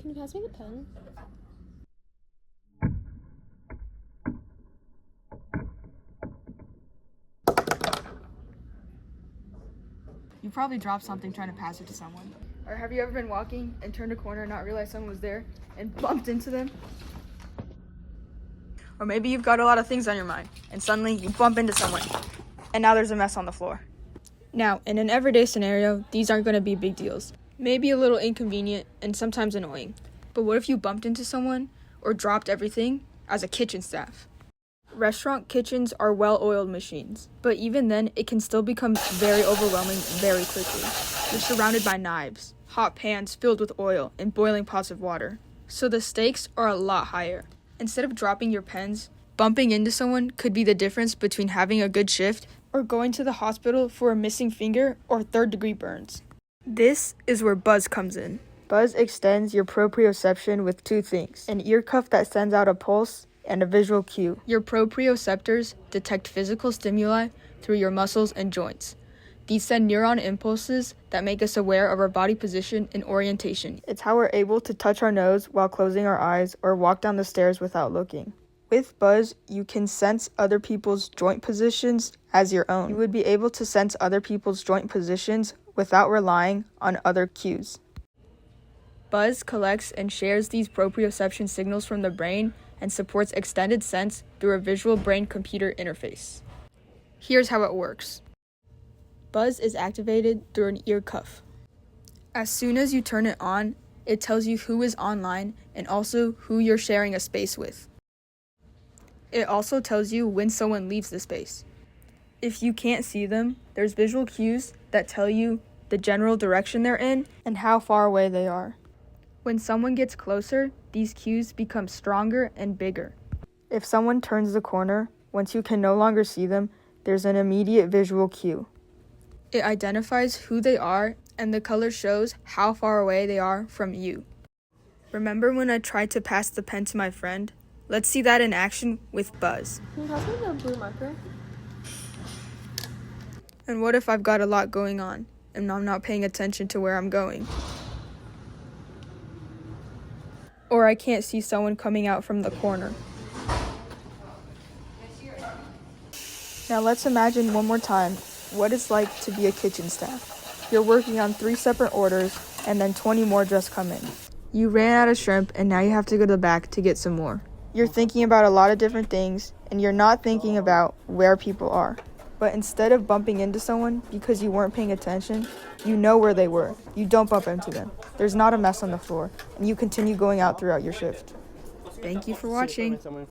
Can you pass me the pen? You probably dropped something trying to pass it to someone. Or have you ever been walking and turned a corner and not realized someone was there and bumped into them? Or maybe you've got a lot of things on your mind and suddenly you bump into someone and now there's a mess on the floor. Now, in an everyday scenario, these aren't going to be big deals. Maybe a little inconvenient and sometimes annoying. But what if you bumped into someone or dropped everything as a kitchen staff? Restaurant kitchens are well-oiled machines, but even then, it can still become very overwhelming very quickly. You're surrounded by knives, hot pans filled with oil, and boiling pots of water. So the stakes are a lot higher. Instead of dropping your pens, bumping into someone could be the difference between having a good shift or going to the hospital for a missing finger or third-degree burns. This is where Buzz comes in. Buzz extends your proprioception with two things: an ear cuff that sends out a pulse and a visual cue. Your proprioceptors detect physical stimuli through your muscles and joints. These send neuron impulses that make us aware of our body position and orientation. It's how we're able to touch our nose while closing our eyes or walk down the stairs without looking. With Buzz, you can sense other people's joint positions as your own. You would be able to sense other people's joint positions without relying on other cues. Buzz collects and shares these proprioception signals from the brain and supports extended sense through a visual brain-computer interface. Here's how it works. Buzz is activated through an ear cuff. As soon as you turn it on, it tells you who is online and also who you're sharing a space with. It also tells you when someone leaves the space. If you can't see them, there's visual cues that tell you the general direction they're in and how far away they are. When someone gets closer, these cues become stronger and bigger. If someone turns the corner, once you can no longer see them, there's an immediate visual cue. It identifies who they are, and the color shows how far away they are from you. Remember when I tried to pass the pen to my friend? Let's see that in action with Buzz. Can you pass me the blue marker? And what if I've got a lot going on, and I'm not paying attention to where I'm going? Or I can't see someone coming out from the corner. Now let's imagine one more time what it's like to be a kitchen staff. You're working on 3 separate orders, and then 20 more just come in. You ran out of shrimp, and now you have to go to the back to get some more. You're thinking about a lot of different things, and you're not thinking about where people are. But instead of bumping into someone because you weren't paying attention, you know where they were. You don't bump into them. There's not a mess on the floor, and you continue going out throughout your shift. Thank you for watching.